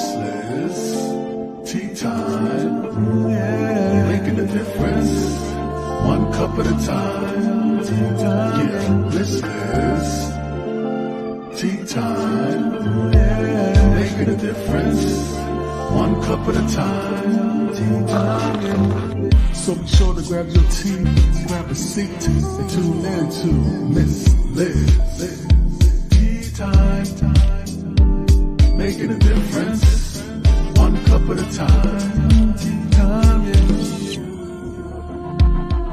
Miss Liz, tea time, yeah. Making a difference, one cup at a time. Tea time, yeah. Miss Liz, tea time, yeah. Making a difference, one cup at a time. Tea time, yeah. So be sure to grab your tea, grab a seat, and tune in to Miss Liz. Tea time. Making a difference, one cup at a time. Tea time, yeah.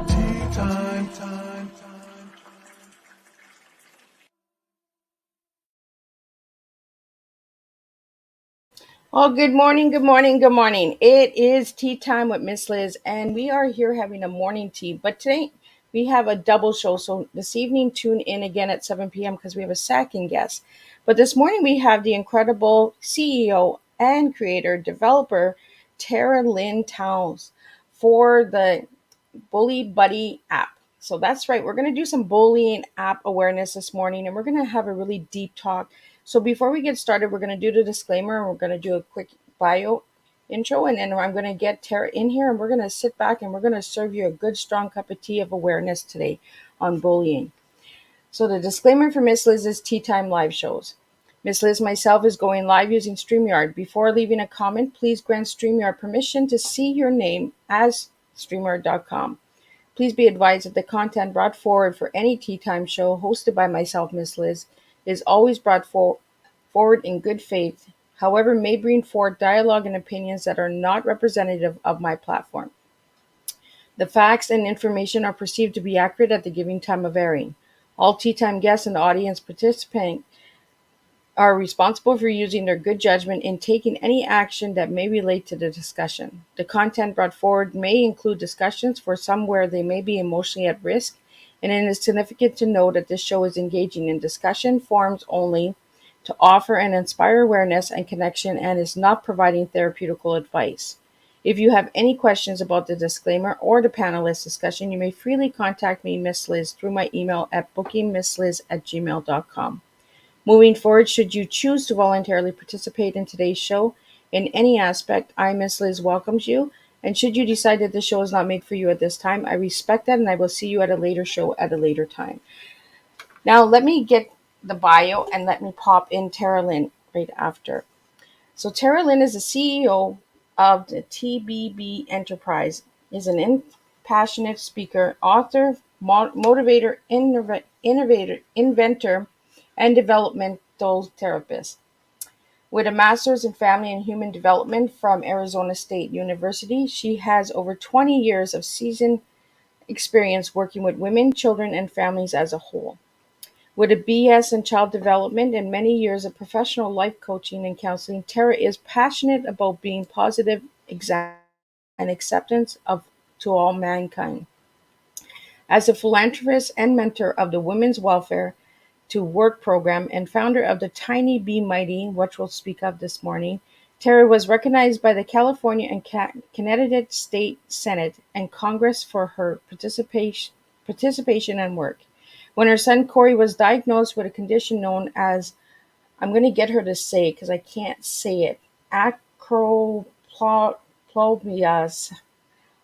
Tea time. Well, good morning, good morning, good morning. It is tea time with Miss Liz, and we are here having a morning tea. But today we have a double show. So this evening, tune in again at 7 p.m. because we have a second guest. But this morning we have the incredible CEO and creator, developer, Tara Lynn Towns for the Bully Buddy app. So that's right. We're going to do some bullying app awareness this morning, and we're going to have a really deep talk. So before we get started, we're going to do the disclaimer, and we're going to do a quick bio intro, and then I'm going to get Tara in here, and we're going to sit back and we're going to serve you a good, strong cup of tea of awareness today on bullying. So the disclaimer for Miss Liz's Tea Time live shows. Miss Liz myself is going live using StreamYard. Before leaving a comment, please grant StreamYard permission to see your name as StreamYard.com. Please be advised that the content brought forward for any Tea Time show hosted by myself, Miss Liz, is always brought forward in good faith, however, may bring forth dialogue and opinions that are not representative of my platform. The facts and information are perceived to be accurate at the given time of airing. All Tea Time guests and audience participants are responsible for using their good judgment in taking any action that may relate to the discussion. The content brought forward may include discussions for some where they may be emotionally at risk, and it is significant to know that this show is engaging in discussion forums only to offer and inspire awareness and connection and is not providing therapeutical advice. If you have any questions about the disclaimer or the panelist discussion, you may freely contact me, Miss Liz, through my email at bookingmissliz@gmail.com. Moving forward, should you choose to voluntarily participate in today's show in any aspect, I, Miss Liz, welcomes you. And should you decide that the show is not made for you at this time, I respect that and I will see you at a later show at a later time. Now, let me get the bio and let me pop in Tara Lynn right after. So, Tara Lynn is the CEO of the TBB Enterprise, is an impassioned speaker, author, motivator, innovator, inventor, and developmental therapist. With a master's in family and human development from Arizona State University, she has over 20 years of seasoned experience working with women, children, and families as a whole. With a BS in child development and many years of professional life coaching and counseling, Tara is passionate about being positive example and acceptance of to all mankind. As a philanthropist and mentor of the Women's Welfare to Work program and founder of the Tiny Be Mighty, which we'll speak of this morning, Terry was recognized by the California and Connecticut State Senate and Congress for her participation and work. When her son Corey was diagnosed with a condition known as, I'm going to get her to say it because I can't say it, acroplopia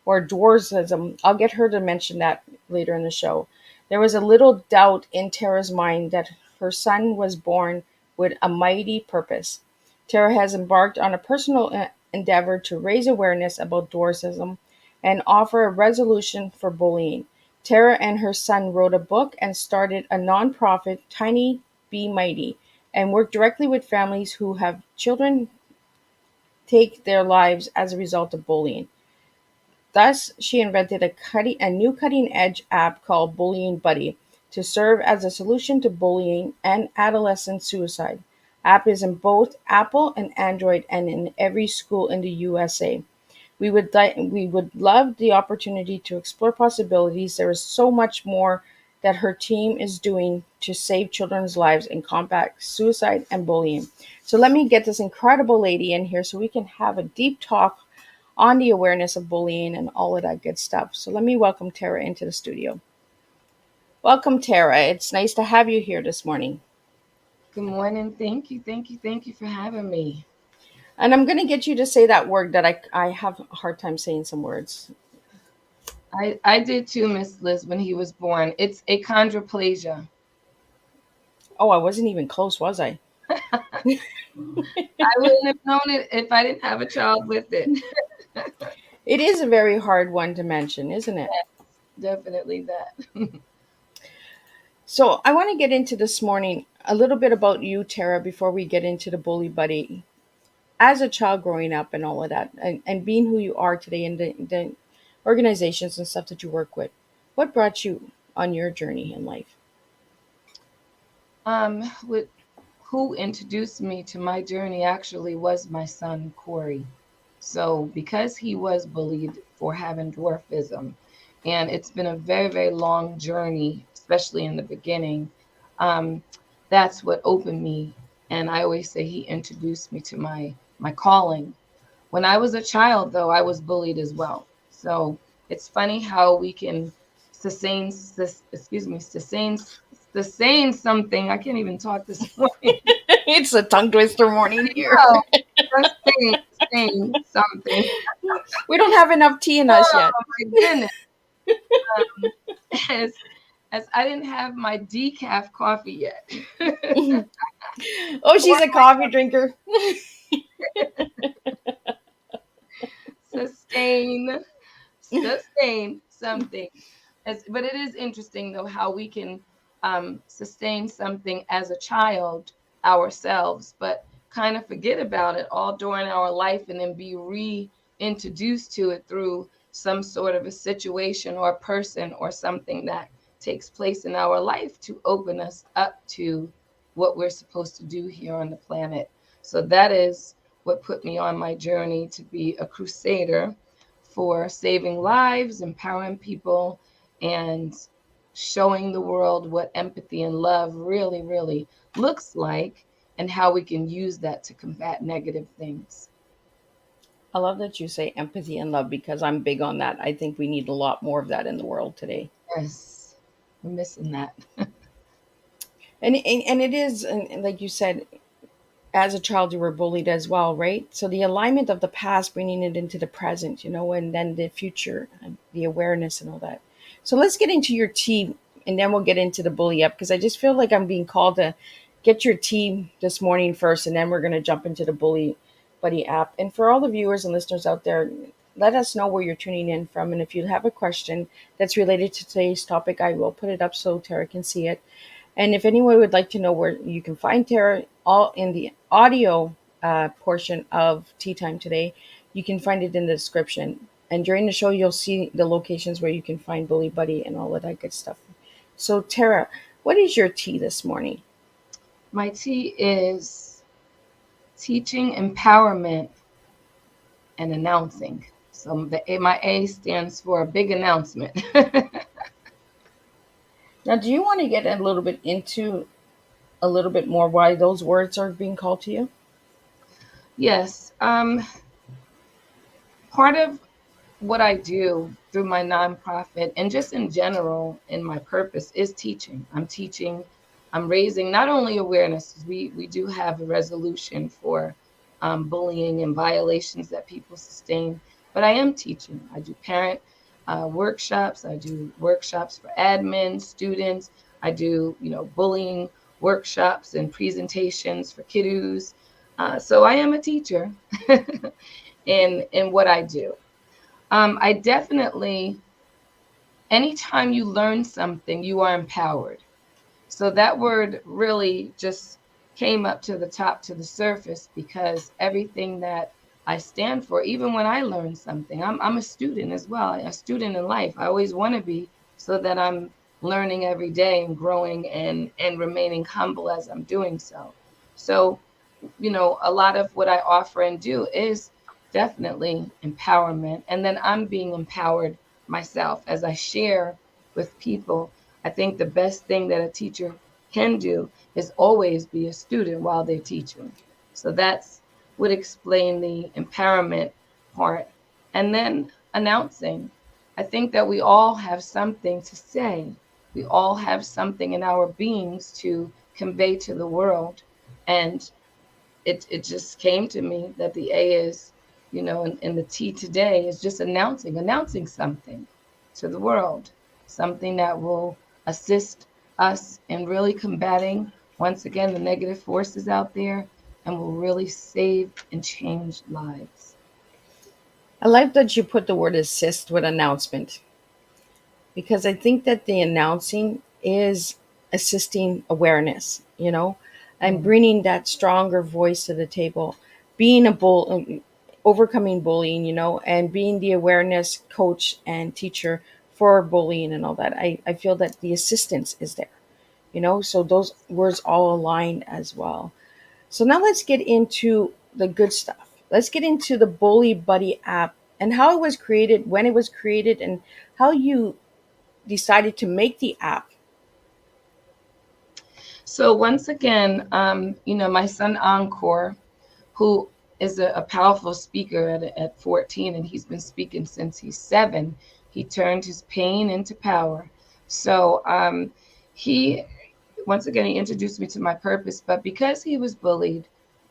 or dwarfism. I'll get her to mention that later in the show. There was a little doubt in Tara's mind that her son was born with a mighty purpose. Tara has embarked on a personal endeavor to raise awareness about dwarfism and offer a resolution for bullying. Tara and her son wrote a book and started a nonprofit, Tiny Be Mighty, and work directly with families who have children take their lives as a result of bullying. Thus, she invented a new cutting-edge app called Bullying Buddy to serve as a solution to bullying and adolescent suicide. App is in both Apple and Android and in every school in the USA. We would love the opportunity to explore possibilities. There is so much more that her team is doing to save children's lives and combat suicide and bullying. So let me get this incredible lady in here so we can have a deep talk on the awareness of bullying and all of that good stuff. So let me welcome Tara into the studio. Welcome, Tara. It's nice to have you here this morning. Good morning. Thank you. Thank you. Thank you for having me. And I'm going to get you to say that word that I have a hard time saying some words. I did too, Miss Liz, when he was born. It's achondroplasia. Oh, I wasn't even close, was I? I wouldn't have known it if I didn't have a child with it. It is a very hard one to mention, isn't it? Definitely that. So I want to get into this morning a little bit about you, Tara, before we get into the bully buddy. As a child growing up and all of that, and being who you are today in the organizations and stuff that you work with, what brought you on your journey in life? With who introduced me to my journey actually was my son Corey. So because he was bullied for having dwarfism, and it's been a very, very long journey, especially in the beginning, um, that's what opened me. And I always say he introduced me to my calling. When I was a child, though, I was bullied as well. So it's funny how we can sustain something. I can't even talk this morning. It's a tongue twister morning here. No, sustain something. We don't have enough tea in us Oh yet. my goodness. Um, as as I didn't have my decaf coffee yet. Oh, she's a coffee drinker. sustain sustain something. But it is interesting though how we can sustain something as a child ourselves, but kind of forget about it all during our life and then be reintroduced to it through some sort of a situation or a person or something that takes place in our life to open us up to what we're supposed to do here on the planet. So that is what put me on my journey to be a crusader for saving lives, empowering people, and showing the world what empathy and love really, really looks like and how we can use that to combat negative things. I love that you say empathy and love because I'm big on that. I think we need a lot more of that in the world today. Yes, we're missing that. And it is, and like you said, as a child you were bullied as well, right? So the alignment of the past, bringing it into the present, and then the future and the awareness and all that. So let's get into your team, and then we'll get into the bully up because I just feel like I'm being called to get your team this morning first, and then we're going to jump into the bully buddy app. And for all the viewers and listeners out there, let us know where you're tuning in from, and if you have a question that's related to today's topic, I will put it up so Tara can see it. And if anyone would like to know where you can find Tara, all in the audio portion of Tea Time today, you can find it in the description. And during the show, you'll see the locations where you can find Bully Buddy and all of that good stuff. So, Tara, what is your tea this morning? My T is teaching empowerment and announcing. So my A stands for a big announcement. Now, do you want to get a little bit into a little bit more why those words are being called to you? Yes. Part of what I do through my nonprofit and just in general in my purpose is teaching. I'm teaching, I'm raising not only awareness, we do have a resolution for bullying and violations that people sustain, but I am teaching. I do parent workshops, I do workshops for admin, students, I do, bullying workshops and presentations for kiddos. So I am a teacher in what I do. I definitely, anytime you learn something, you are empowered. So that word really just came up to the top, to the surface, because everything that I stand for, even when I learn something, I'm a student as well, a student in life. I always want to be so that I'm learning every day and growing and remaining humble as I'm doing so. So, a lot of what I offer and do is definitely empowerment. And then I'm being empowered myself as I share with people. I think the best thing that a teacher can do is always be a student while they're teaching. So that's would explain the empowerment part. And then announcing. I think that we all have something to say. We all have something in our beings to convey to the world. And it just came to me that the A is, and the T today is just announcing something to the world, something that will assist us in really combating, once again, the negative forces out there, and will really save and change lives. I like that you put the word assist with announcement, because I think that the announcing is assisting awareness, and Mm. bringing that stronger voice to the table, being a overcoming bullying, and being the awareness coach and teacher for bullying and all that. I feel that the assistance is there, so those words all align as well. So now let's get into the good stuff. Let's get into the Bully Buddy app and how it was created, when it was created, and how you decided to make the app. So once again, my son Encore, who is a powerful speaker at 14, and he's been speaking since he's 7. He turned his pain into power. So he, once again, he introduced me to my purpose. But because he was bullied,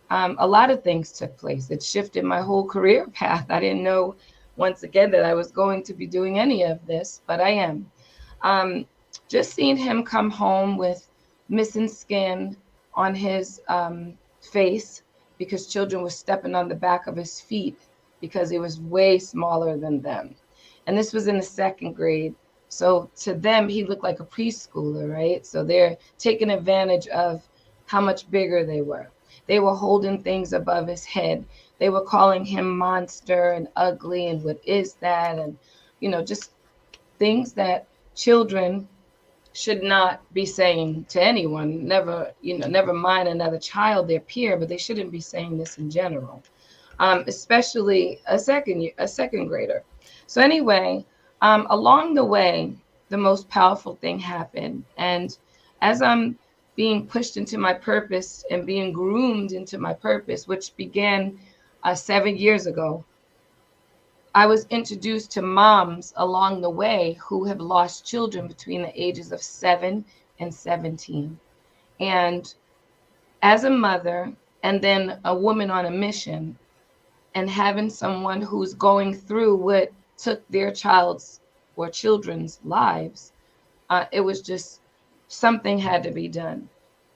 a lot of things took place. It shifted my whole career path. I didn't know, once again, that I was going to be doing any of this, but I am. Um, just seeing him come home with missing skin on his face because children were stepping on the back of his feet because he was way smaller than them. And this was in the 2nd grade. So to them, he looked like a preschooler, right? So they're taking advantage of how much bigger they were. They were holding things above his head. They were calling him monster and ugly and what is that? And, just things that children should not be saying to anyone. Never mind another child, their peer, but they shouldn't be saying this in general, especially a second grader. So anyway, along the way, the most powerful thing happened, and as I'm being pushed into my purpose and being groomed into my purpose, which began 7 years ago, I was introduced to moms along the way who have lost children between the ages of 7 and 17. And as a mother, and then a woman on a mission, and having someone who's going through what took their child's or children's lives, it was just something had to be done.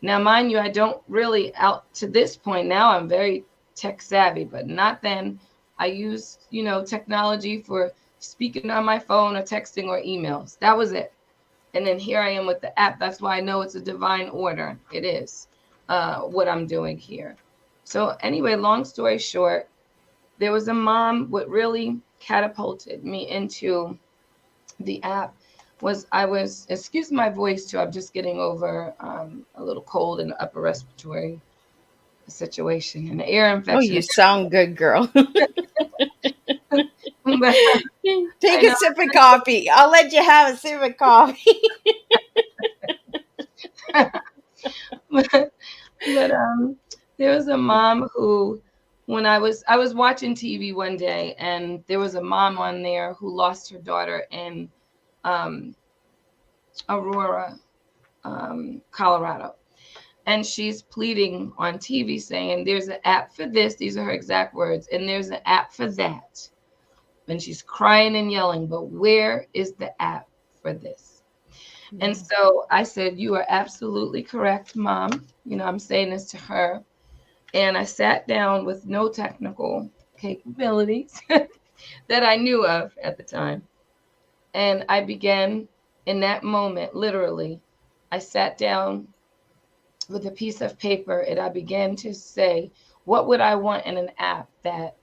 Now, mind you, I don't really, out to this point now, I'm very tech savvy, but not then. I used, technology for speaking on my phone or texting or emails. That was it. And then here I am with the app. That's why I know it's a divine order. It is what I'm doing here. So anyway, long story short, there was a mom. What really catapulted me into the app excuse my voice too, I'm just getting over a little cold and upper respiratory situation and air Oh, infection. you sound good, girl. But Take I a know. sip of coffee. I'll let you have a sip of coffee. but there was a mom who, when I was watching TV one day, and there was a mom on there who lost her daughter in um, Aurora, Colorado. And she's pleading on TV saying, there's an app for this. These are her exact words. And there's an app for that. And she's crying and yelling, but where is the app for this? And so I said, you are absolutely correct, Mom. I'm saying this to her. And I sat down with no technical capabilities that I knew of at the time. And I began in that moment, literally, I sat down with a piece of paper and I began to say, what would I want in an app that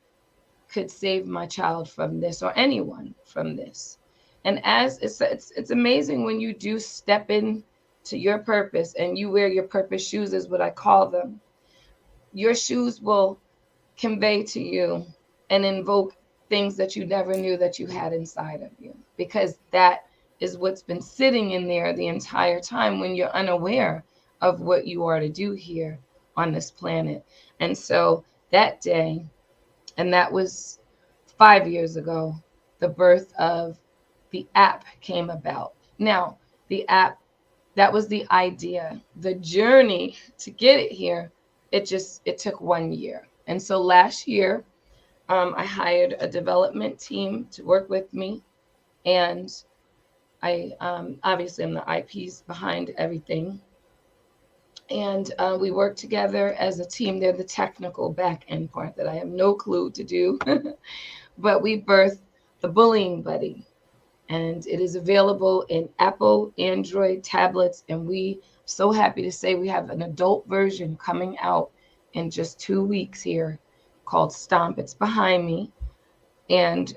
could save my child from this or anyone from this? And as it's amazing when you do step in to your purpose and you wear your purpose shoes, is what I call them. Your shoes will convey to you and invoke things that you never knew that you had inside of you, because that is what's been sitting in there the entire time when you're unaware of what you are to do here on this planet. And so that day, and that was 5 years ago, the birth of the app came about. Now, the app, that was the idea. The journey to get it here it took 1 year. And so last year, I hired a development team to work with me, and I obviously I'm the IPs behind everything, and we work together as a team. They're the technical back end part that I have no clue to do, but we birthed the Bullying Buddy, and it is available in Apple, Android tablets, and we so happy to say we have an adult version coming out in just 2 weeks here called Stomp. It's behind me, and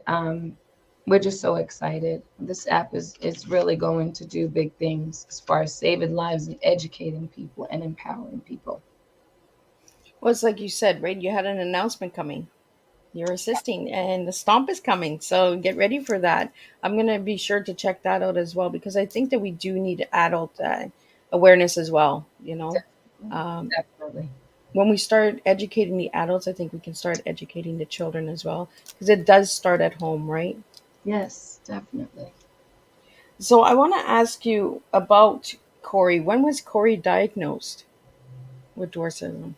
we're just so excited. This app is really going to do big things as far as saving lives and educating people and empowering people. Well, it's like you said, right? You had an announcement coming. You're assisting, and the stomp is coming. So get ready for that. I'm going to be sure to check that out as well because I think that we do need adult awareness as well. Um, Definitely. when we start educating the adults, I think we can start educating the children as well because it does start at home, right? Yes, definitely. So I want to ask you about Corey. When was Corey diagnosed with dwarfism?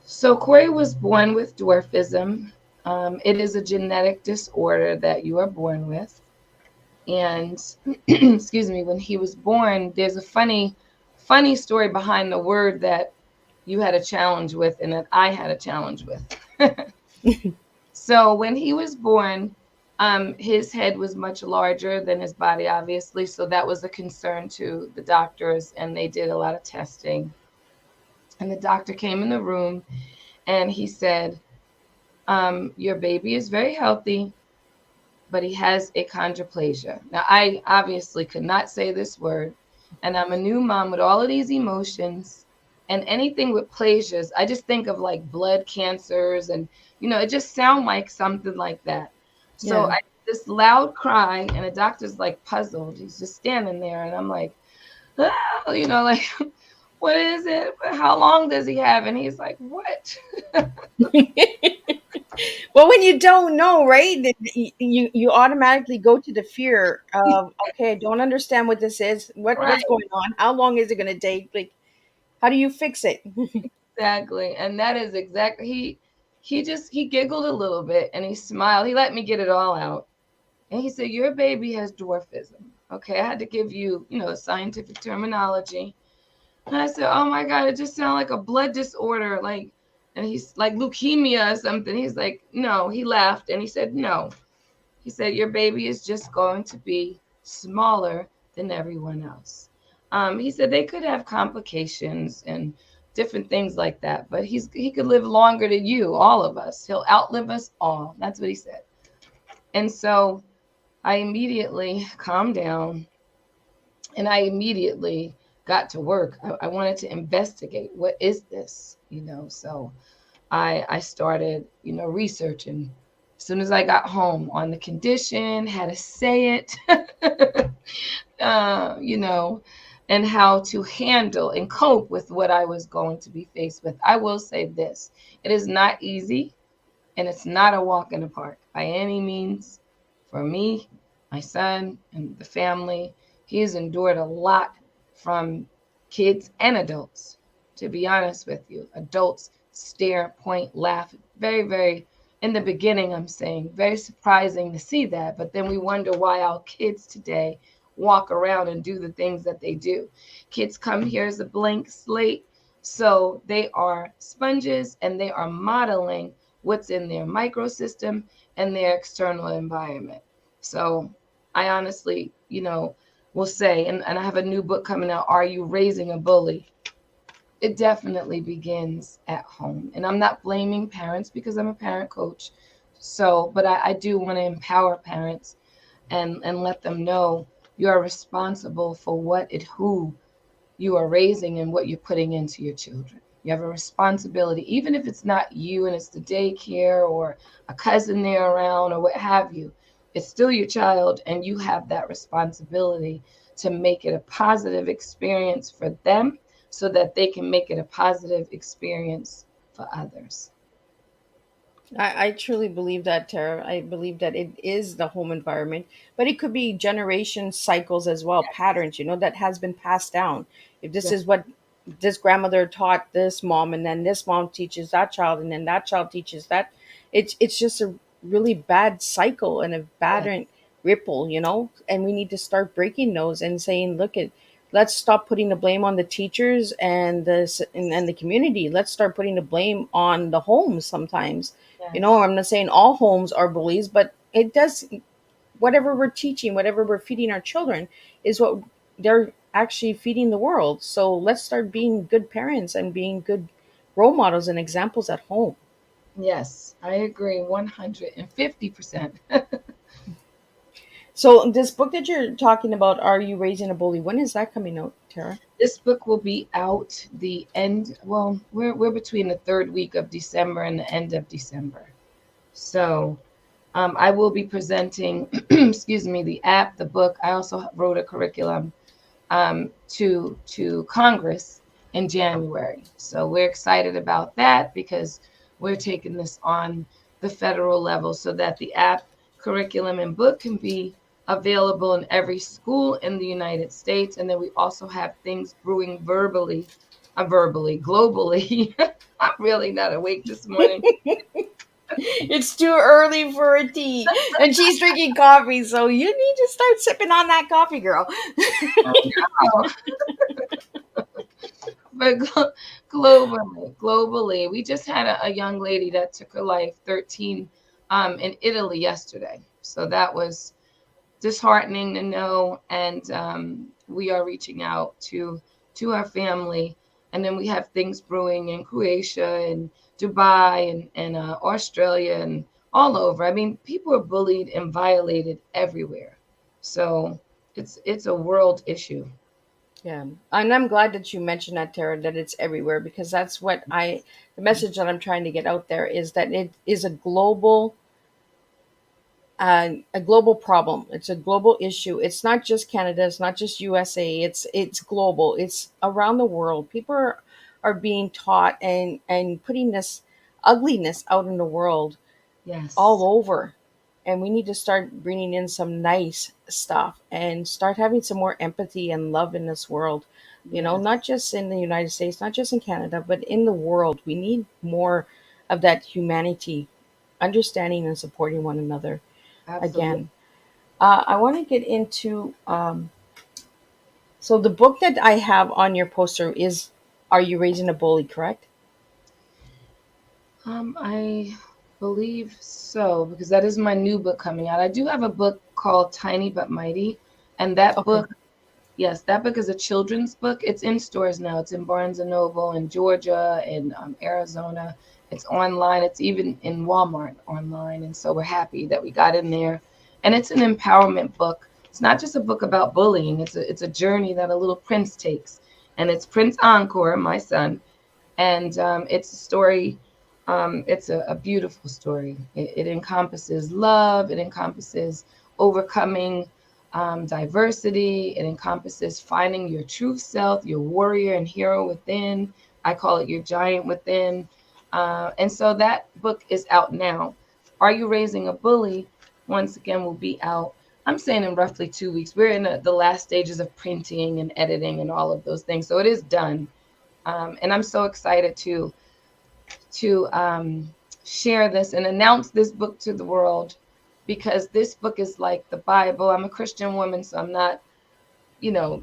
So Corey was born with dwarfism. It is a genetic disorder that you are born with. And excuse me, when he was born, there's a funny story behind the word that you had a challenge with and that I had a challenge with. So when he was born, his head was much larger than his body, obviously. So that was a concern to the doctors, and they did a lot of testing. And the doctor came in the room and he said, your baby is very healthy, but he has achondroplasia. Now, I obviously could not say this word, and I'm a new mom with all of these emotions, and anything with plasias, I just think of like blood cancers, and it just sounds like something like that. So Yeah. I this loud cry, and the doctor's like puzzled. He's just standing there, and I'm like, ah, like, what is it? How long does he have? And he's like, what? Well, when you don't know, right, you automatically go to the fear of, okay, I don't understand what this is. What's Right. going on? How long is it going to take? Like, how do you fix it? Exactly. And that is exactly he giggled a little bit and he smiled. He let me get it all out. And he said, your baby has dwarfism. Okay, I had to give you, scientific terminology. And I said, oh my God, it just sounded like a blood disorder, and he's like leukemia or something. He's like, no, he laughed and he said, no. He said, your baby is just going to be smaller than everyone else. He said they could have complications and different things like that, but he could live longer than you, all of us. He'll outlive us all. That's what he said. And so I immediately calmed down and I immediately got to work. I wanted to investigate what is this, So I started, researching as soon as I got home on the condition, how to say it, you know, and how to handle and cope with what I was going to be faced with. I will say this, it is not easy and it's not a walk in the park by any means for me, my son, and the family. He has endured a lot from kids and adults, to be honest with you. Adults stare, point, laugh. Very, very, in the beginning, I'm saying, very surprising to see that. But then we wonder why our kids today walk around and do the things that they do. Kids come here as a blank slate. So they are sponges and they are modeling what's in their microsystem and their external environment. So I honestly, will say, and I have a new book coming out, Are You Raising a Bully? It definitely begins at home. And I'm not blaming parents because I'm a parent coach. So, but I do want to empower parents and let them know you are responsible for what and who you are raising and what you're putting into your children. You have a responsibility, even if it's not you and it's the daycare or a cousin there around or what have you. It's still your child, and you have that responsibility to make it a positive experience for them so that they can make it a positive experience for others. I truly believe that, Tara. I believe that it is the home environment, but it could be generation cycles as well, patterns, that has been passed down. If this Yeah. is what this grandmother taught this mom, and then this mom teaches that child, and then that child teaches that. It's just a really bad cycle and a Yeah. bad ripple, and we need to start breaking those and saying, look at, let's stop putting the blame on the teachers and the community. Let's start putting the blame on the homes sometimes. Yes. I'm not saying all homes are bullies, but it does. Whatever we're teaching, whatever we're feeding our children is what they're actually feeding the world. So let's start being good parents and being good role models and examples at home. Yes, I agree 150%. So this book that you're talking about, Are You Raising a Bully? When is that coming out, Tara? This book will be out the end, well, we're between the third week of December and the end of December. So I will be presenting, excuse me, the app, the book. I also wrote a curriculum to Congress in January. So we're excited about that because we're taking this on the federal level so that the app, curriculum, and book can be available in every school in the United States. And then we also have things brewing globally. I'm really not awake this morning. It's too early for a tea, and she's drinking coffee, so you need to start sipping on that coffee, girl. Oh, but globally, we just had a young lady that took her life, 13, in Italy yesterday. So that was disheartening to know, and we are reaching out to our family, and then we have things brewing in Croatia and Dubai and Australia and all over. I mean, people are bullied and violated everywhere, so it's a world issue. Yeah, and I'm glad that you mentioned that, Tara, that it's everywhere, because that's what the message that I'm trying to get out there is that it is a global problem. It's a global issue. It's not just Canada. It's not just USA. It's global. It's around the world. People are being taught and putting this ugliness out in the world all Yes, over. And we need to start bringing in some nice stuff and start having some more empathy and love in this world. Not yes, just in the United States, not just in Canada, but in the world. We need more of that humanity, understanding and supporting one another absolutely. again. I want to get into so the book that I have on your poster is Are You Raising a Bully, correct? I believe so because that is my new book coming out. I do have a book called Tiny but Mighty, and that Okay. book, yes, that book is a children's book. It's in stores now. It's in Barnes and Noble in Georgia and Arizona. It's online. It's even in Walmart online, and so we're happy that we got in there. And it's an empowerment book. It's not just a book about bullying. It's a journey that a little prince takes, and it's Prince Encore, my son, and it's a story. It's a beautiful story. It encompasses love. It encompasses overcoming diversity. It encompasses finding your true self, your warrior and hero within. I call it your giant within. And so that book is out now. Are You Raising a Bully? Once again, will be out. I'm saying in roughly 2 weeks. We're in the last stages of printing and editing and all of those things. So it is done. And I'm so excited to share this and announce this book to the world because this book is like the Bible. I'm a Christian woman, so I'm not, you know,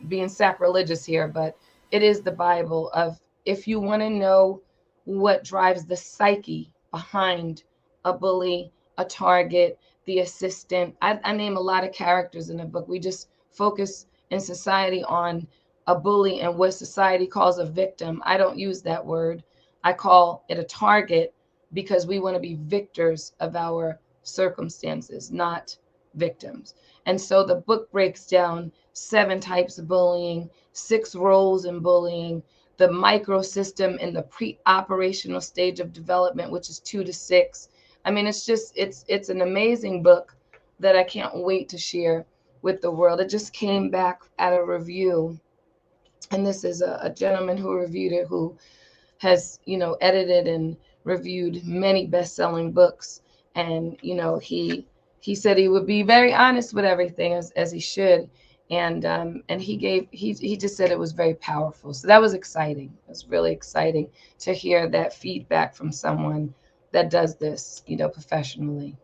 being sacrilegious here, but it is the Bible of if you want to know what drives the psyche behind a bully, a target, the assistant. I name a lot of characters in the book. We just focus in society on a bully and what society calls a victim. I don't use that word. I call it a target because we want to be victors of our circumstances, not victims. And so the book breaks down 7 types of bullying, 6 roles in bullying, the micro system in the pre-operational stage of development, which is 2 to 6. I mean, it's an amazing book that I can't wait to share with the world. It just came back at a review, and this is a gentleman who reviewed it who has, edited and reviewed many best-selling books, and he said he would be very honest with everything as he should, And he just said it was very powerful. So that was exciting. It was really exciting to hear that feedback from someone that does this, professionally.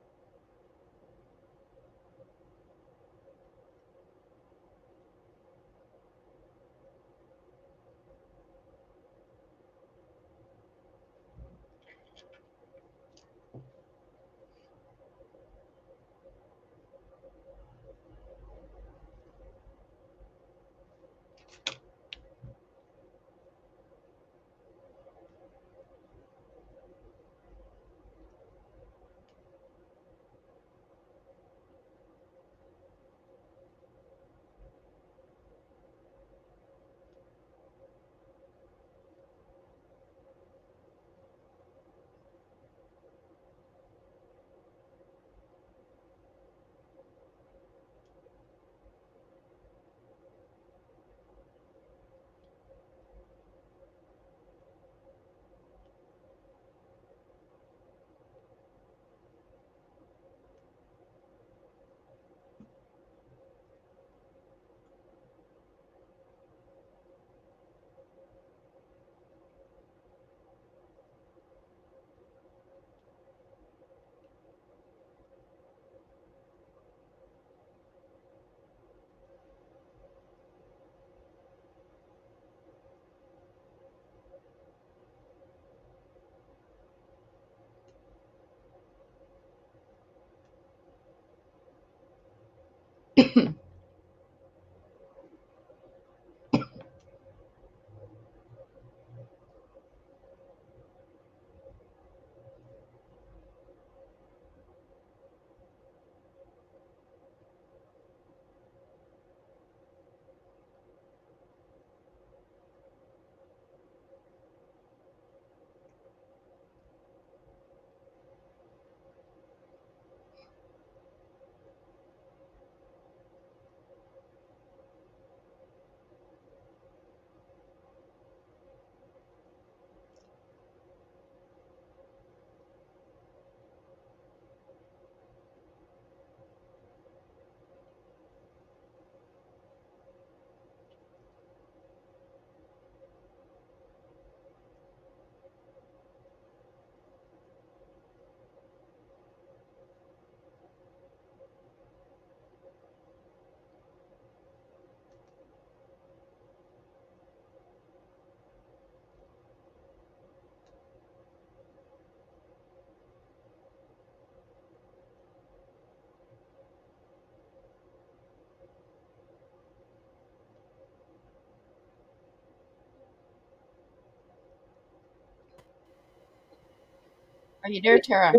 Are you there, Tara?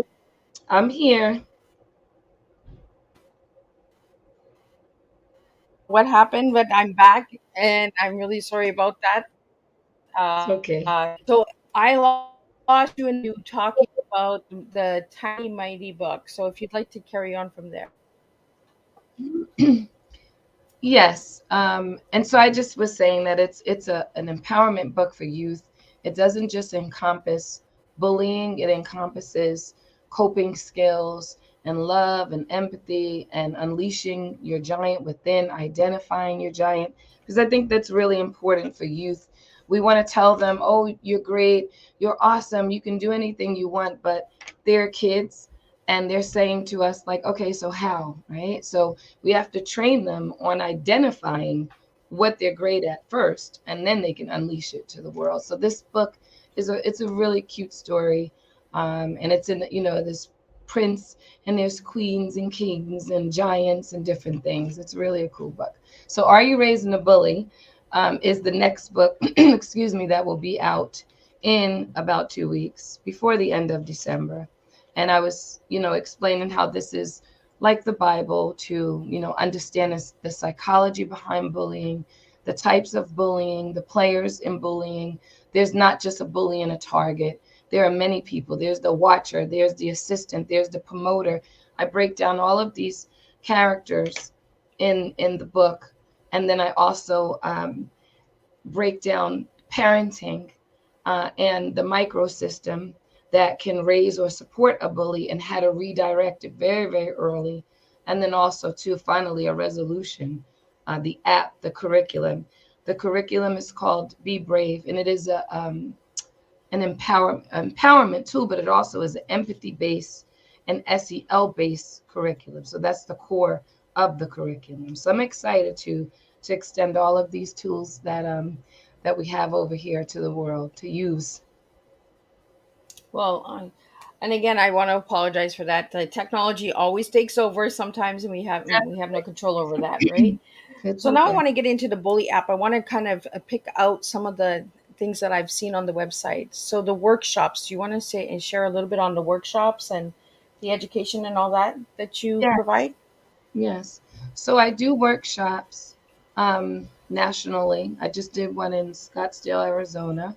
I'm here. What happened? But I'm back, and I'm really sorry about that. It's okay. So I lost you in you talking about the Tiny Mighty book. So if you'd like to carry on from there. Yes. And so I just was saying that it's an empowerment book for youth. It doesn't just encompass bullying, it encompasses coping skills and love and empathy and unleashing your giant within, identifying your giant. Because I think that's really important for youth. We want to tell them, oh, you're great, you're awesome, you can do anything you want, but they're kids and they're saying to us, like, okay, so how, right? So we have to train them on identifying what they're great at first, and then they can unleash it to the world. So this book it's a really cute story, and it's in this prince and there's queens and kings and giants and different things. It's really a cool book. So Are You Raising a Bully is the next book, excuse me, that will be out in about 2 weeks before the end of December. And I was, explaining how this is like the Bible to, understand the psychology behind bullying, the types of bullying, the players in bullying. There's not just a bully and a target. There are many people. There's the watcher, there's the assistant, there's the promoter. I break down all of these characters in the book. And then I also break down parenting and the microsystem that can raise or support a bully and how to redirect it very, very early. And then also, too, finally, a resolution the app, the curriculum. The curriculum is called Be Brave, and it is an empowerment tool, but it also is an empathy-based and SEL-based curriculum. So that's the core of the curriculum. So I'm excited to extend all of these tools that we have over here to the world to use. Well, and again, I want to apologize for that. The technology always takes over sometimes, and we have no control over that, right? It's So now I okay. want to get into the Bully app. I want to kind of pick out some of the things that I've seen on the website. So the workshops. Do you want to say and share a little bit on the workshops and the education and all that you Yeah. provide? Yes. So I do workshops nationally. I just did one in Scottsdale, Arizona.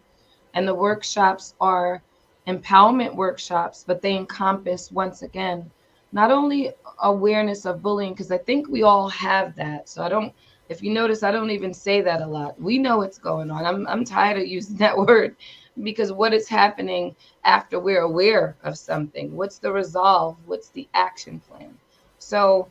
And the workshops are empowerment workshops, but they encompass, once again, not only awareness of bullying, because I think we all have that. So I don't, if you notice, I don't even say that a lot. We know what's going on. I'm tired of using that word because what is happening after we're aware of something? What's the resolve? What's the action plan? So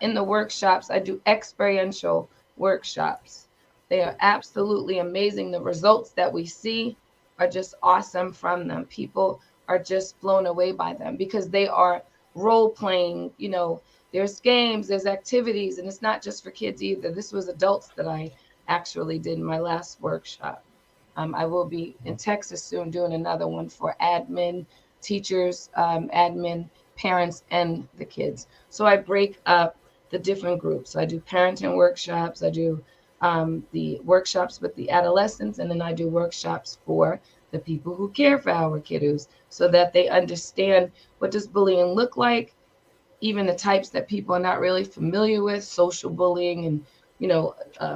in the workshops, I do experiential workshops. They are absolutely amazing. The results that we see are just awesome from them. People are just blown away by them because they are role playing. There's games, there's activities, and it's not just for kids either. This was adults that I actually did in my last workshop. I will be in Texas soon doing another one for admin, teachers, admin, parents, and the kids. So I break up the different groups. I do parenting workshops, I do the workshops with the adolescents, and then I do workshops for the people who care for our kiddos so that they understand what does bullying look like, even the types that people are not really familiar with, social bullying and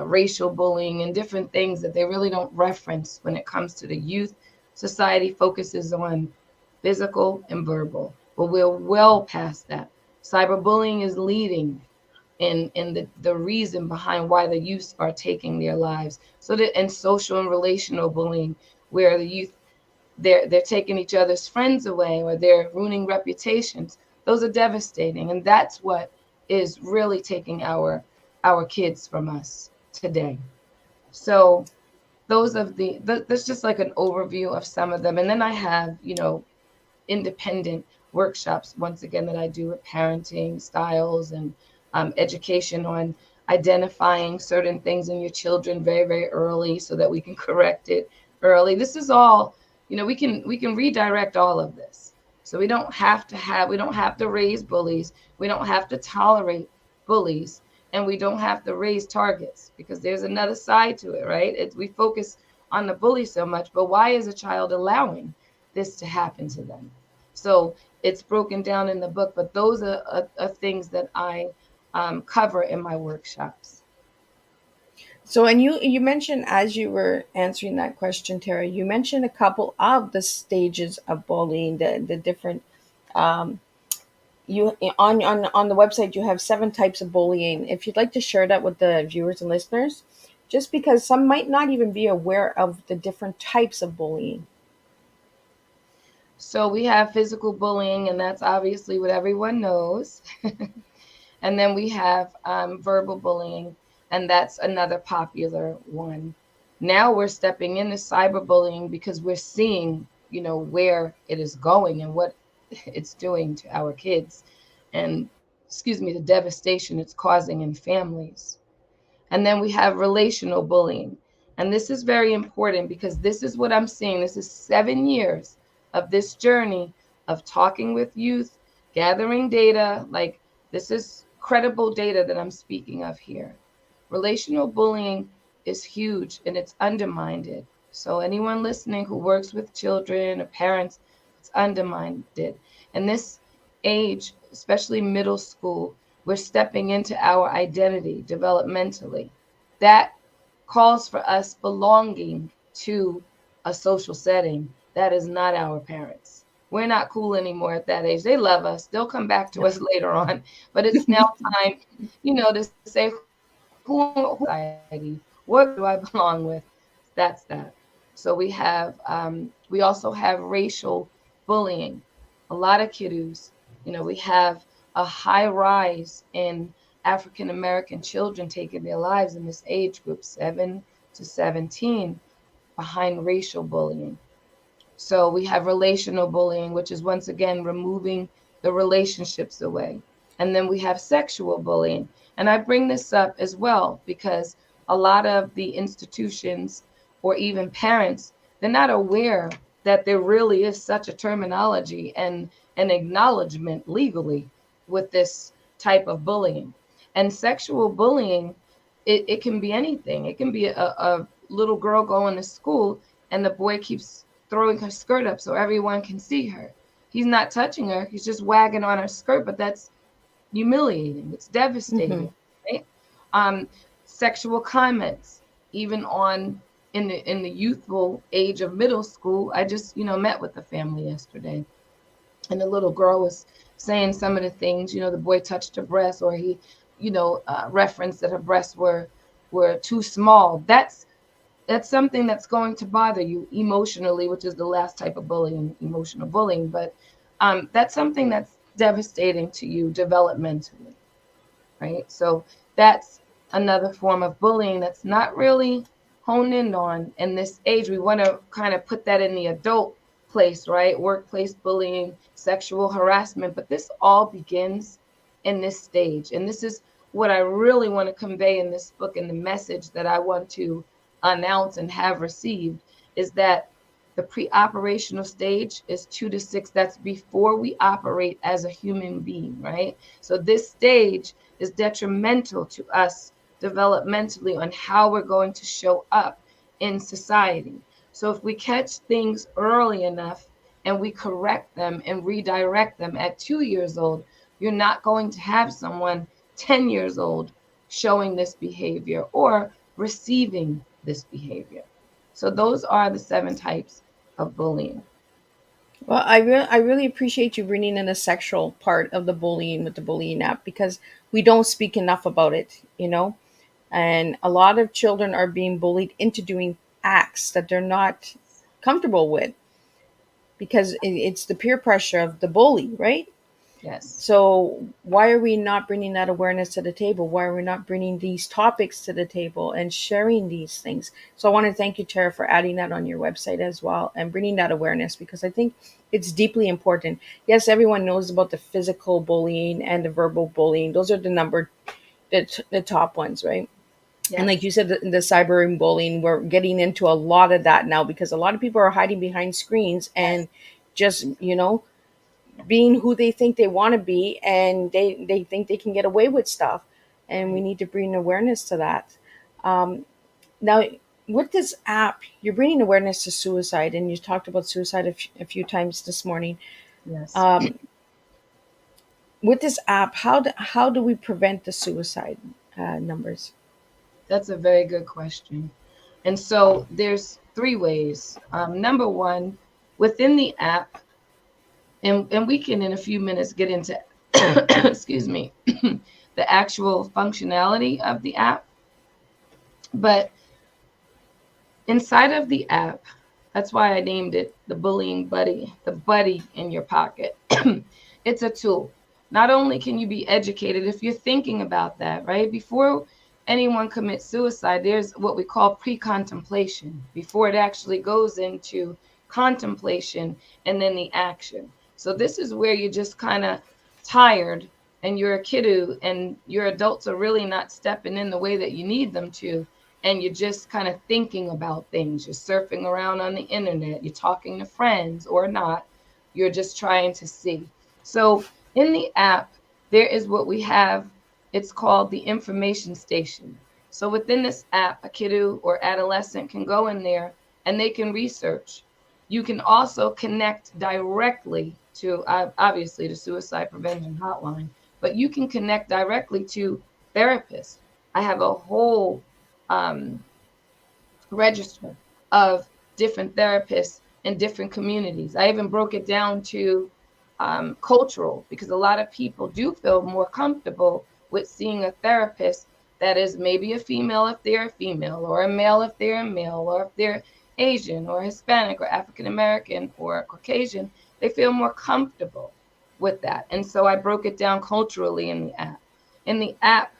racial bullying and different things that they really don't reference when it comes to the youth. Society focuses on physical and verbal, but we're well past that. Cyberbullying is leading in the reason behind why the youth are taking their lives. So that and social and relational bullying, where the youth they're taking each other's friends away or they're ruining reputations. Those are devastating, and that's what is really taking our kids from us today. So those of that's just like an overview of some of them, and then I have independent workshops once again that I do with parenting styles and education on identifying certain things in your children very, very early so that we can correct it early. This is all, we can redirect all of this. So we don't have to raise bullies. We don't have to tolerate bullies, and we don't have to raise targets because there's another side to it, right? We focus on the bully so much, but why is a child allowing this to happen to them? So it's broken down in the book, but those are things that I cover in my workshops. So, and you mentioned as you were answering that question, Tara, you mentioned a couple of the stages of bullying, the different um, you on the website you have 7 types of bullying. If you'd like to share that with the viewers and listeners, just because some might not even be aware of the different types of bullying. So we have physical bullying, and that's obviously what everyone knows. And then we have verbal bullying, and that's another popular one. Now we're stepping into cyberbullying because we're seeing, where it is going and what it's doing to our kids, and excuse me, the devastation it's causing in families. And then we have relational bullying. And this is very important because this is what I'm seeing. This is 7 years of this journey of talking with youth, gathering data. Like, this is credible data that I'm speaking of here. Relational bullying is huge and it's undermined. So anyone listening who works with children or parents, it's undermined. And this age, especially middle school, we're stepping into our identity developmentally. That calls for us belonging to a social setting that is not our parents. We're not cool anymore at that age. They love us. They'll come back to us later on. But it's now time, to say who society, what do I belong with? That's that. So we also have racial bullying. A lot of kiddos, we have a high rise in African American children taking their lives in this age group, 7 to 17, behind racial bullying. So we have relational bullying, which is once again removing the relationships away. And then we have sexual bullying. And I bring this up as well because a lot of the institutions or even parents, they're not aware that there really is such a terminology and an acknowledgement legally with this type of bullying. And sexual bullying, it can be anything. It can be a little girl going to school and the boy keeps throwing her skirt up so everyone can see her. He's not touching her. He's just wagging on her skirt, but that's humiliating. It's devastating, right? Sexual comments, even on in the youthful age of middle school. I just, met with the family yesterday, and the little girl was saying some of the things. The boy touched her breast, or he, referenced that her breasts were too small. That's something that's going to bother you emotionally, which is the last type of bullying, emotional bullying. But that's something that's devastating to you developmentally, right? So that's another form of bullying that's not really honed in on in this age. We want to kind of put that in the adult place, right? Workplace bullying, sexual harassment, but this all begins in this stage. And this is what I really want to convey in this book, and the message that I want to announce and have received is that the pre-operational stage is 2 to 6. That's before we operate as a human being, right? So this stage is detrimental to us developmentally on how we're going to show up in society. So if we catch things early enough and we correct them and redirect them at 2 years old, you're not going to have someone 10 years old showing this behavior or receiving this behavior. So those are the 7 types of bullying. Well, I really appreciate you bringing in the sexual part of the bullying with the bullying app, because we don't speak enough about it. And a lot of children are being bullied into doing acts that they're not comfortable with, because it's the peer pressure of the bully, right? Yes. So why are we not bringing that awareness to the table? Why are we not bringing these topics to the table and sharing these things? So I want to thank you, Tara, for adding that on your website as well and bringing that awareness, because I think it's deeply important. Yes, everyone knows about the physical bullying and the verbal bullying. Those are the top ones, right? Yes. And like you said, the cyber bullying, we're getting into a lot of that now, because a lot of people are hiding behind screens and just, being who they think they want to be, and they think they can get away with stuff, and we need to bring awareness to that. Now, with this app, you're bringing awareness to suicide, and you talked about suicide a few times this morning. Yes. With this app, how do we prevent the suicide numbers? That's a very good question. And so there's 3 ways. Number one, within the app, and we can in a few minutes get into excuse me, the actual functionality of the app. But inside of the app, that's why I named it the bullying buddy, the buddy in your pocket. It's a tool. Not only can you be educated, if you're thinking about that, right? Before anyone commits suicide, there's what we call pre-contemplation, before it actually goes into contemplation and then the action. So this is where you're just kind of tired and you're a kiddo and your adults are really not stepping in the way that you need them to. And you're just kind of thinking about things. You're surfing around on the internet. You're talking to friends or not. You're just trying to see. So in the app, there is what we have. It's called the information station. So within this app, a kiddo or adolescent can go in there and they can research. You can also connect directly to, obviously, the suicide prevention hotline, but you can connect directly to therapists. I have a whole register of different therapists in different communities. I even broke it down to cultural, because a lot of people do feel more comfortable with seeing a therapist that is maybe a female if they're a female, or a male if they're a male, or if they're Asian or Hispanic or African American or Caucasian. They feel more comfortable with that. And so I broke it down culturally in the app. In the app,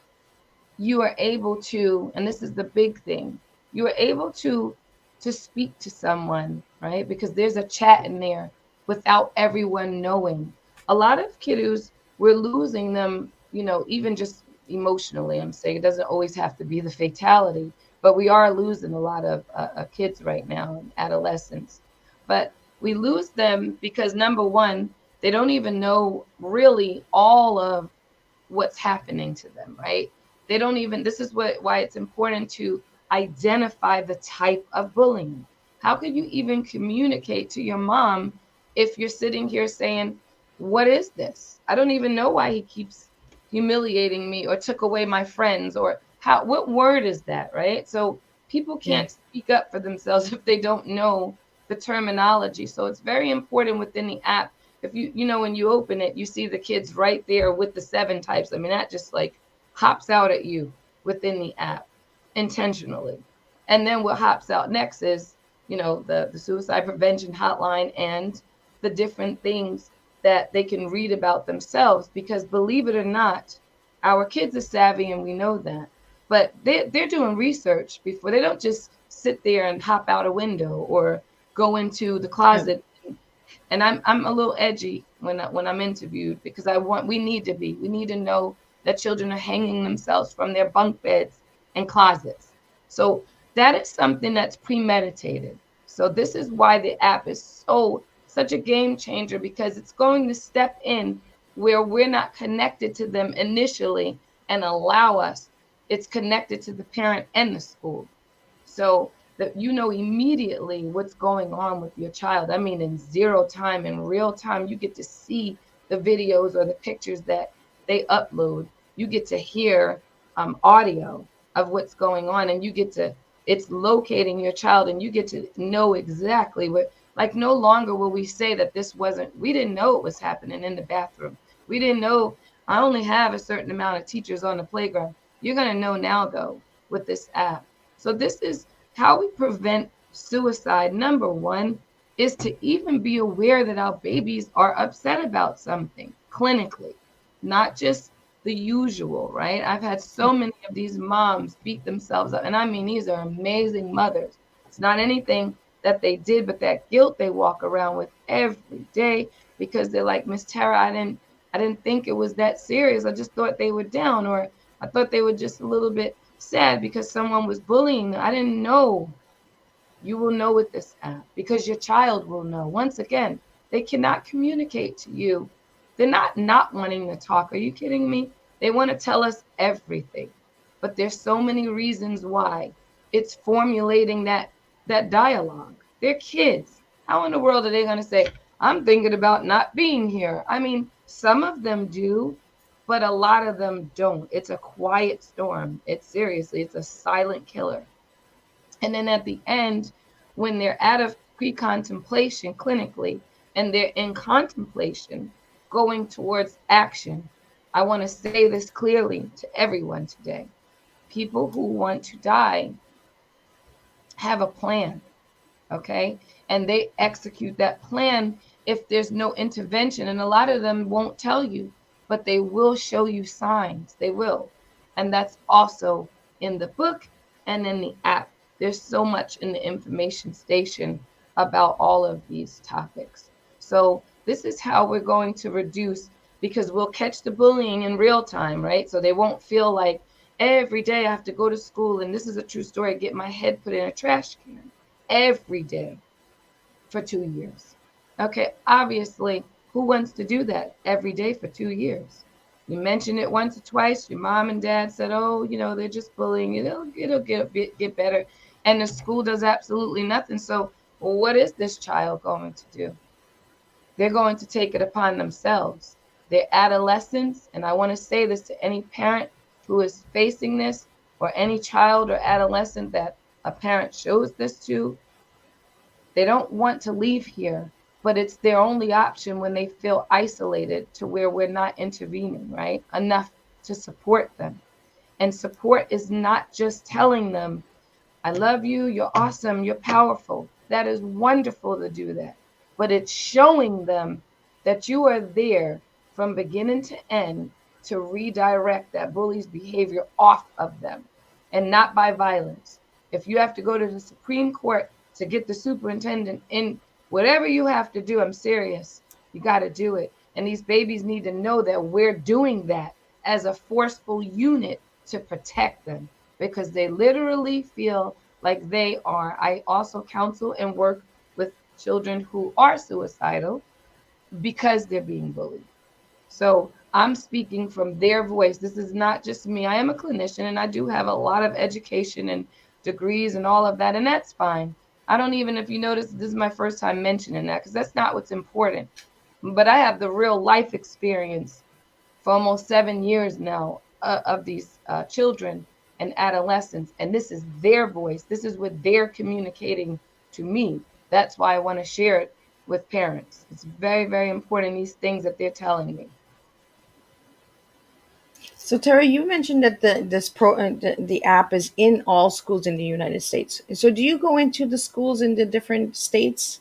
you are able to, and this is the big thing, you are able to speak to someone, right? Because there's a chat in there without everyone knowing. A lot of kiddos, we're losing them, even just emotionally. I'm saying it doesn't always have to be the fatality, but we are losing a lot of kids right now, adolescents. But we lose them because number one, they don't even know really all of what's happening to them, right? They don't even, this is why it's important to identify the type of bullying. How could you even communicate to your mom if you're sitting here saying, what is this? I don't even know why he keeps humiliating me or took away my friends, or what word is that, right? So people Yeah. can't speak up for themselves if they don't know the terminology. So it's very important within the app. If when you open it, you see the kids right there with the 7 types. I mean, that just like hops out at you within the app intentionally. And then what hops out next is, the suicide prevention hotline and the different things that they can read about themselves. Because believe it or not, our kids are savvy and we know that. But they're doing research before. They don't just sit there and hop out a window or go into the Yeah. closet. And I'm a little edgy when I'm interviewed, because we need to know that children are hanging themselves from their bunk beds and closets. So that is something that's premeditated. So this is why the app is such a game changer, because it's going to step in where we're not connected to them initially and allow us. It's connected to the parent and the school. So that immediately what's going on with your child. I mean, in zero time, in real time, you get to see the videos or the pictures that they upload. You get to hear audio of what's going on, and it's locating your child, and you get to know exactly what, like, no longer will we say that we didn't know it was happening in the bathroom. We didn't know I only have a certain amount of teachers on the playground. You're going to know now, though, with this app. So this is how we prevent suicide. Number one is to even be aware that our babies are upset about something clinically, not just the usual, right? I've had so many of these moms beat themselves up. And I mean, these are amazing mothers. It's not anything that they did, but that guilt they walk around with every day, because they're like, Miss Tara, I didn't think it was that serious. I just thought they were down, or I thought they were just a little bit sad because someone was bullying them. I didn't know. You will know with this app, because your child will know. Once again, they cannot communicate to you. They're not wanting to talk. Are you kidding me? They want to tell us everything. But there's so many reasons why. It's formulating that dialogue. They're kids. How in the world are they going to say, I'm thinking about not being here? I mean, some of them do, but a lot of them don't. It's a quiet storm. It's a silent killer. And then at the end, when they're out of pre-contemplation clinically and they're in contemplation, going towards action, I want to say this clearly to everyone today. People who want to die have a plan, okay? And they execute that plan if there's no intervention. And a lot of them won't tell you, but they will show you signs. They will. And that's also in the book and in the app. There's so much in the information station about all of these topics. So this is how we're going to reduce, because we'll catch the bullying in real time, right? So they won't feel like every day I have to go to school, and this is a true story, get my head put in a trash can every day for 2 years. Okay, obviously, who wants to do that every day for 2 years? You mention it once or twice, your mom and dad said, oh, they're just bullying, it'll get better. And the school does absolutely nothing. So, well, what is this child going to do? They're going to take it upon themselves. They're adolescents, and I want to say this to any parent who is facing this, or any child or adolescent that a parent shows this to. They don't want to leave here, but it's their only option when they feel isolated, to where we're not intervening, right? Enough to support them. And support is not just telling them, I love you, you're awesome, you're powerful. That is wonderful to do that. But it's showing them that you are there from beginning to end to redirect that bully's behavior off of them and not by violence. If you have to go to the Supreme Court to get the superintendent in, whatever you have to do, I'm serious. You got to do it. And these babies need to know that we're doing that as a forceful unit to protect them because they literally feel like they are. I also counsel and work with children who are suicidal because they're being bullied. So I'm speaking from their voice. This is not just me. I am a clinician and I do have a lot of education and degrees and all of that, and that's fine. I don't even, if you notice, this is my first time mentioning that because that's not what's important. But I have the real life experience for almost 7 years now of these children and adolescents, and this is their voice. This is what they're communicating to me. That's why I want to share it with parents. It's very, very important, these things that they're telling me. So Terry, you mentioned that the app is in all schools in the United States. So do you go into the schools in the different states,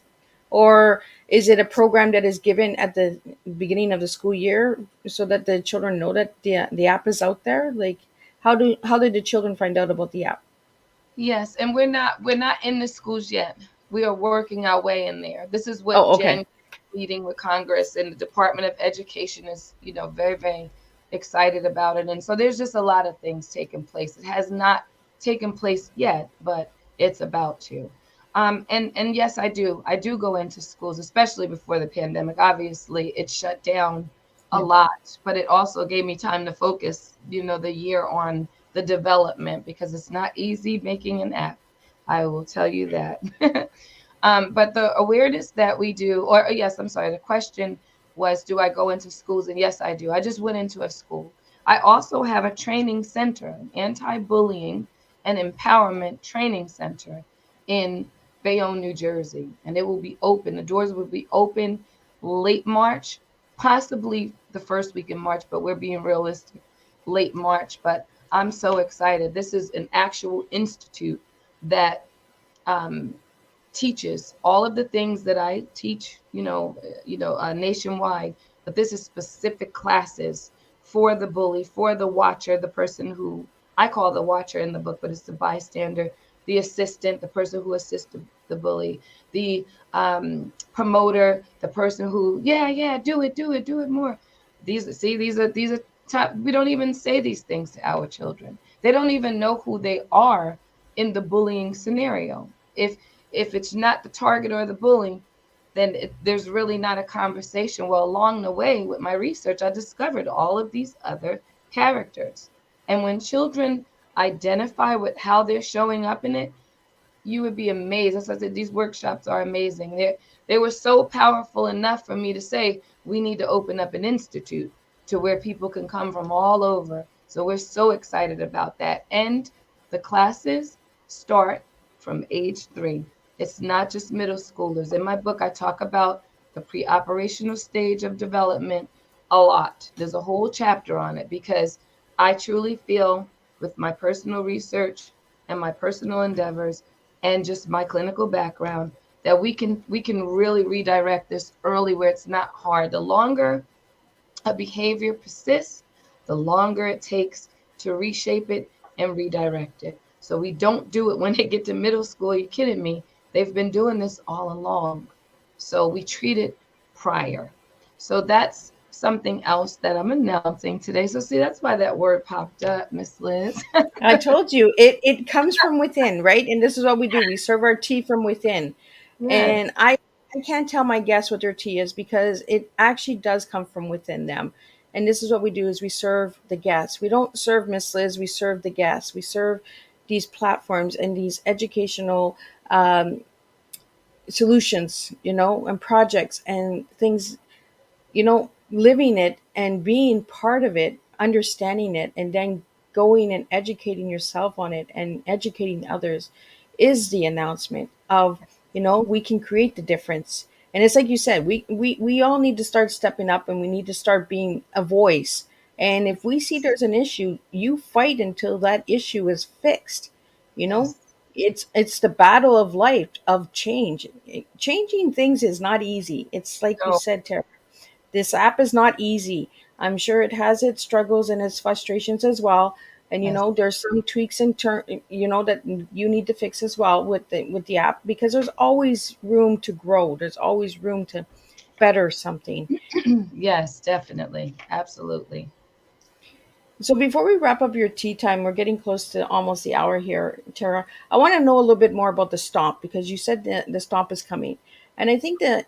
or is it a program that is given at the beginning of the school year so that the children know that the app is out there? Like, how did the children find out about the app? Yes, and we're not in the schools yet. We are working our way in there. This is what Oh, okay. Jan meeting with Congress and the Department of Education is, very, very excited about it. And so there's just a lot of things taking place. It has not taken place yet, but it's about to. And yes, I do. I do go into schools, especially before the pandemic. Obviously, it shut down a Yeah. lot, but it also gave me time to focus, the year on the development because it's not easy making an app. I will tell you that. But the awareness that we do, or yes, I'm sorry, the question was, do I go into schools? And yes, I do. I just went into a school. I also have a training center, an anti-bullying and empowerment training center in Bayonne, New Jersey, and it will be open. The doors will be open late March, possibly the first week in March, but we're being realistic, late March. But I'm so excited. This is an actual institute that um, teaches all of the things that I teach, nationwide. But this is specific classes for the bully, for the watcher, the person who I call the watcher in the book, but it's the bystander, the assistant, the person who assists the bully, the promoter, the person who, yeah, do it more. These are top. We don't even say these things to our children. They don't even know who they are in the bullying scenario. If it's not the target or the bully, then there's really not a conversation. Well, along the way with my research, I discovered all of these other characters. And when children identify with how they're showing up in it, you would be amazed. As I said, these workshops are amazing. They were so powerful enough for me to say, we need to open up an institute to where people can come from all over. So we're so excited about that. And the classes start from age 3. It's not just middle schoolers. In my book, I talk about the pre-operational stage of development a lot. There's a whole chapter on it because I truly feel with my personal research and my personal endeavors and just my clinical background that we can really redirect this early where it's not hard. The longer a behavior persists, the longer it takes to reshape it and redirect it. So we don't do it when they get to middle school. Are you kidding me? They've been doing this all along. So we treat it prior. So that's something else that I'm announcing today. So see, that's why that word popped up, Miss Liz. I told you it comes from within, right? And this is what we do. We serve our tea from within. Yes. And I can't tell my guests what their tea is because it actually does come from within them. And this is what we do is we serve the guests. We don't serve Miss Liz, we serve the guests. We serve these platforms and these educational solutions, and projects and things, living it and being part of it, understanding it, and then going and educating yourself on it and educating others is the announcement of, we can create the difference. And it's like you said, we all need to start stepping up and we need to start being a voice. And if we see there's an issue, you fight until that issue is fixed. You know, Yes. it's the battle of life, of change. Changing things is not easy. It's like you No. said, Tara, this app is not easy. I'm sure it has its struggles and its frustrations as well. And Yes. there's some tweaks and turn that you need to fix as well with the app, because there's always room to grow. There's always room to better something. Yes, definitely. Absolutely. So before we wrap up your tea time, we're getting close to almost the hour here, Tara. I want to know a little bit more about the stomp, because you said the stomp is coming. And I think that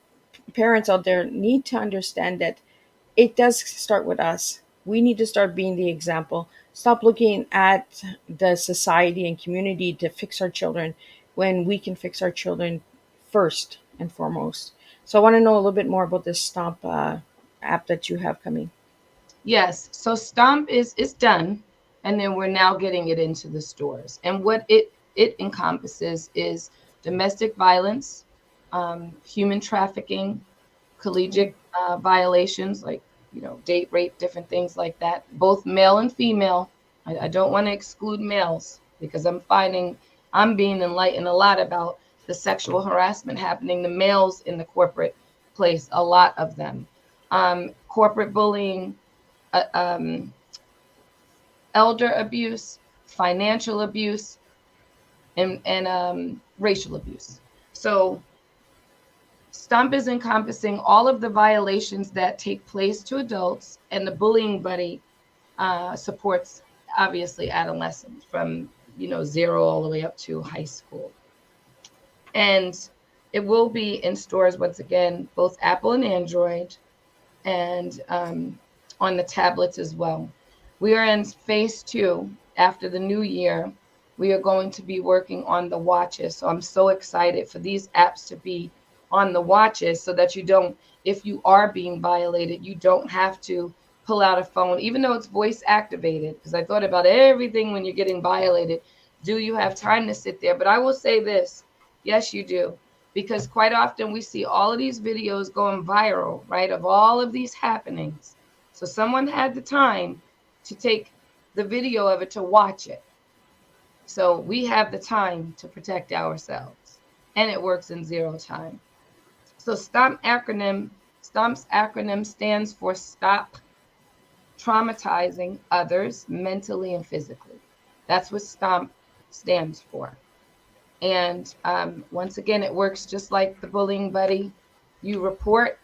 parents out there need to understand that it does start with us. We need to start being the example. Stop looking at the society and community to fix our children when we can fix our children first and foremost. So I want to know a little bit more about this stomp app that you have coming. Yes. So Stomp is done, and then we're now getting it into the stores. And what it encompasses is domestic violence, human trafficking, collegiate violations like date rape, different things like that, both male and female. I don't want to exclude males because I'm being enlightened a lot about the sexual harassment happening to males in the corporate place, a lot of them. Corporate bullying, uh, um, elder abuse, financial abuse, and racial abuse. So Stump is encompassing all of the violations that take place to adults, and the bullying buddy supports obviously adolescents from 0 all the way up to high school. And it will be in stores once again, both Apple and Android, and on the tablets as well. We are in phase 2 after the new year. We are going to be working on the watches. So I'm so excited for these apps to be on the watches so that you don't, if you are being violated, you don't have to pull out a phone, even though it's voice activated. Because I thought about everything when you're getting violated. Do you have time to sit there? But I will say this, yes, you do, because quite often we see all of these videos going viral, right, of all of these happenings. So someone had the time to take the video of it to watch it. So we have the time to protect ourselves, and it works in zero time. So STOMP's acronym stands for Stop Traumatizing Others Mentally and Physically. That's what STOMP stands for. And once again, it works just like the bullying buddy. You record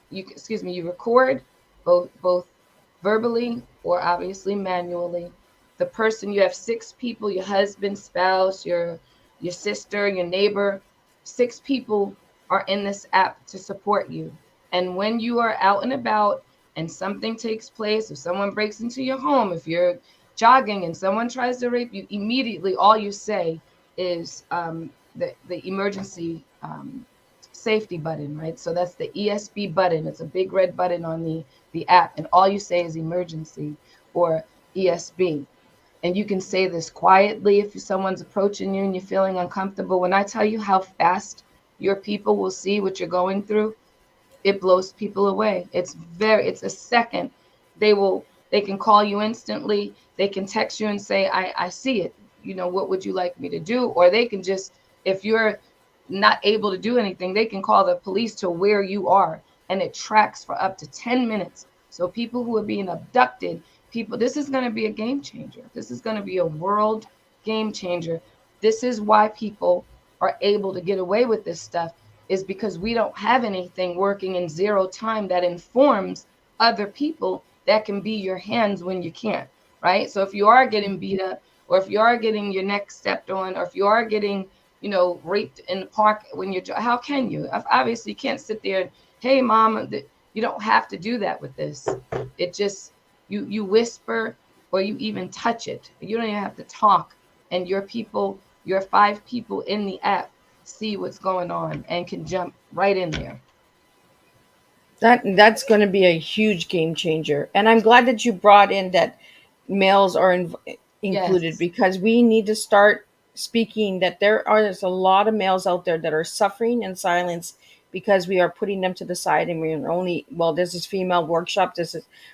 both verbally or obviously manually. The person, you have 6 people, your husband, spouse, your sister, your neighbor. 6 people are in this app to support you. And when you are out and about and something takes place, if someone breaks into your home, if you're jogging and someone tries to rape you, immediately all you say is the emergency safety button, right? So that's the ESB button. It's a big red button on the app, and all you say is emergency or ESB. And you can say this quietly if someone's approaching you and you're feeling uncomfortable. When I tell you how fast your people will see what you're going through, it blows people away. It's a second. They can call you instantly. They can text you and say, I see it. What would you like me to do? Or they can just, if you're not able to do anything, they can call the police to where you are, and it tracks for up to 10 minutes. So people who are being abducted, this is going to be a game changer. This is going to be a world game changer. This is why people are able to get away with this stuff, is because we don't have anything working in zero time that informs other people that can be your hands when you can't, right? So if you are getting beat up, or if you are getting your neck stepped on, or if you are getting raped in the park when how can you? Obviously you can't sit there and, hey mom, you don't have to do that with this. It just, you whisper, or you even touch it. You don't even have to talk, and your 5 people in the app see what's going on and can jump right in there. That's going to be a huge game changer, and I'm glad that you brought in that males are included, Yes. because we need to start speaking that there's a lot of males out there that are suffering in silence because we are putting them to the side, and we're only, well, this is female workshop,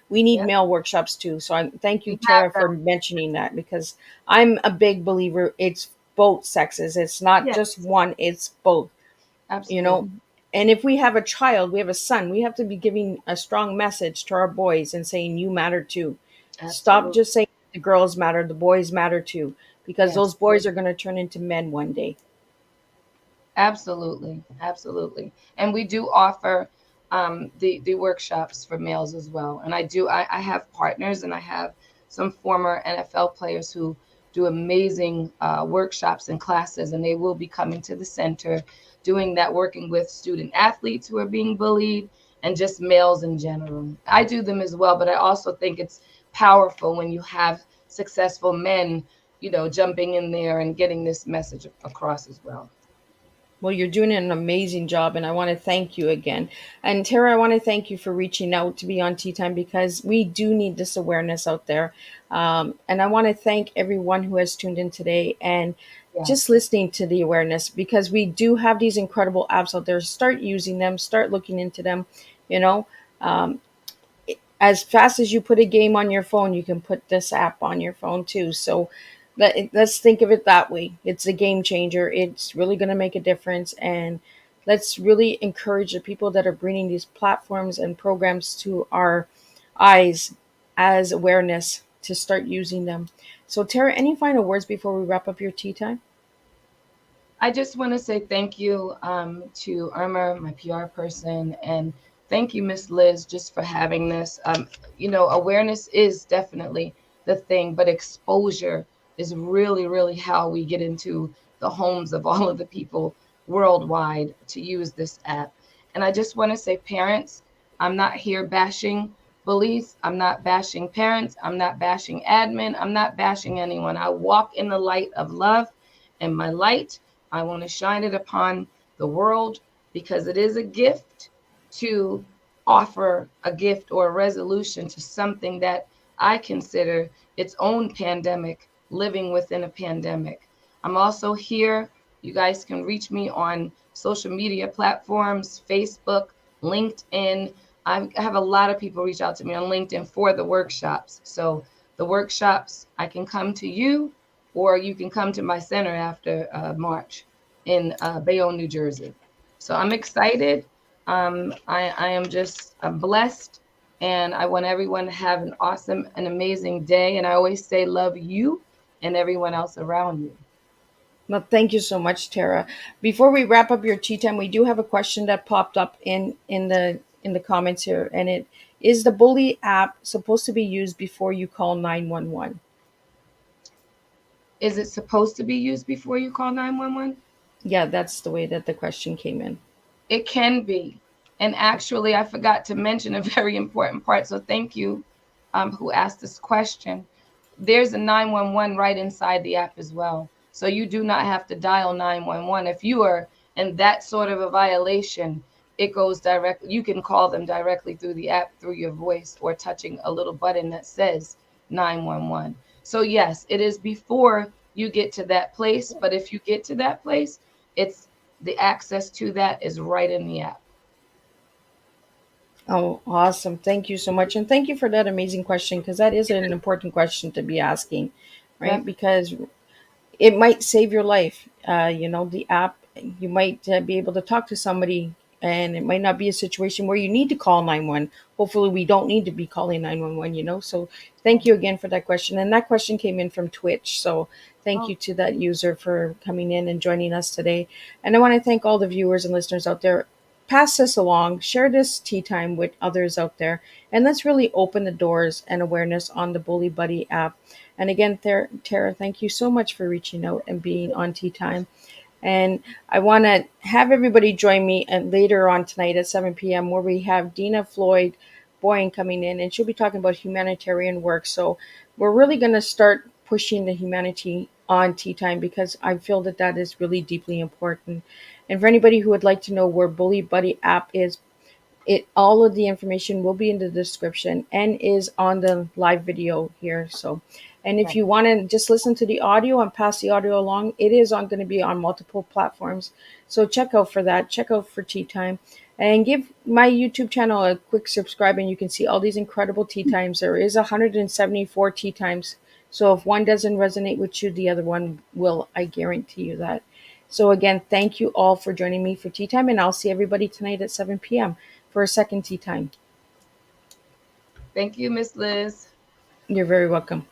we need Yep. male workshops too. So thank you, We have Tara, them. for mentioning that, because I'm a big believer it's both sexes. It's not just Yes. one, it's both. you know Absolutely. And if we have a child, we have a son, we have to be giving a strong message to our boys and saying, you matter too. Stop Absolutely. just saying the girls matter, the boys matter too, because those Yes. boys are going to turn into men one day. Absolutely, absolutely. And we do offer the workshops for males as well. And I have partners, and I have some former NFL players who do amazing workshops and classes, and they will be coming to the center doing that, working with student athletes who are being bullied and just males in general. I do them as well, but I also think it's powerful when you have successful men, jumping in there and getting this message across as well. Well, you're doing an amazing job, and I want to thank you again. And Tara, I want to thank you for reaching out to be on Tea Time, because we do need this awareness out there. And I want to thank everyone who has tuned in today and just Yes. listening to the awareness, because we do have these incredible apps out there. Start using them, start looking into them. You know, um, as fast as you put a game on your phone, you can put this app on your phone too. So let's think of it that way. It's a game changer. It's really going to make a difference. And let's really encourage the people that are bringing these platforms and programs to our eyes as awareness to start using them. So, Tara, any final words before we wrap up your tea time? I just want to say thank you to Irma, my PR person, and thank you, Miss Liz, just for having this. Awareness is definitely the thing, but exposure is really, really how we get into the homes of all of the people worldwide to use this app. And I just want to say, parents, I'm not here bashing bullies. I'm not bashing parents. I'm not bashing admin. I'm not bashing anyone. I walk in the light of love, and my light, I want to shine it upon the world, because it is a gift to offer a gift or a resolution to something that I consider its own pandemic, living within a pandemic. I'm also here. You guys can reach me on social media platforms, Facebook, LinkedIn. I have a lot of people reach out to me on LinkedIn for the workshops. So the workshops, I can come to you, or you can come to my center after March in Bayonne, New Jersey. So I'm excited. I am just blessed, and I want everyone to have an awesome and amazing day. And I always say, love you and everyone else around you. Well, thank you so much, Tara. Before we wrap up your tea time, we do have a question that popped up in the comments here, and it is: the Bully app supposed to be used before you call 911? Is it supposed to be used before you call 911? Yeah, that's the way that the question came in. It can be. And actually, I forgot to mention a very important part. So thank you, who asked this question. There's a 911 right inside the app as well. So you do not have to dial 911. If you are in that sort of a violation, it goes direct. You can call them directly through the app, through your voice, or touching a little button that says 911. So yes, it is before you get to that place. But if you get to that place, it's the access to that is right in the app. Oh, awesome. Thank you so much. And thank you for that amazing question, because that is an important question to be asking, right? Yep. Because it might save your life. The app, you might be able to talk to somebody, and it might not be a situation where you need to call 911. Hopefully, we don't need to be calling 911. So, thank you again for that question. And that question came in from Twitch. So, thank Oh, you to that user for coming in and joining us today. And I want to thank all the viewers and listeners out there. Pass this along, share this tea time with others out there, and let's really open the doors and awareness on the Bully Buddy app. And again, Tara, thank you so much for reaching out and being on Tea Time. And I want to have everybody join me later on tonight at 7 p.m., where we have Dina Floyd Boyne coming in, and she'll be talking about humanitarian work. So we're really going to start pushing the humanity on Tea Time, because I feel that that is really deeply important. And for anybody who would like to know where Bully Buddy app is, all of the information will be in the description and is on the live video here. So, and if right. you want to just listen to the audio and pass the audio along, it is on going to be on multiple platforms. So check out for that. Check out for Tea Time, and give my YouTube channel a quick subscribe, and you can see all these incredible tea times. There is 174 tea times. So if one doesn't resonate with you, the other one will. I guarantee you that. So again, thank you all for joining me for tea time, and I'll see everybody tonight at 7 p.m. for a second tea time. Thank you, Miss Liz. You're very welcome.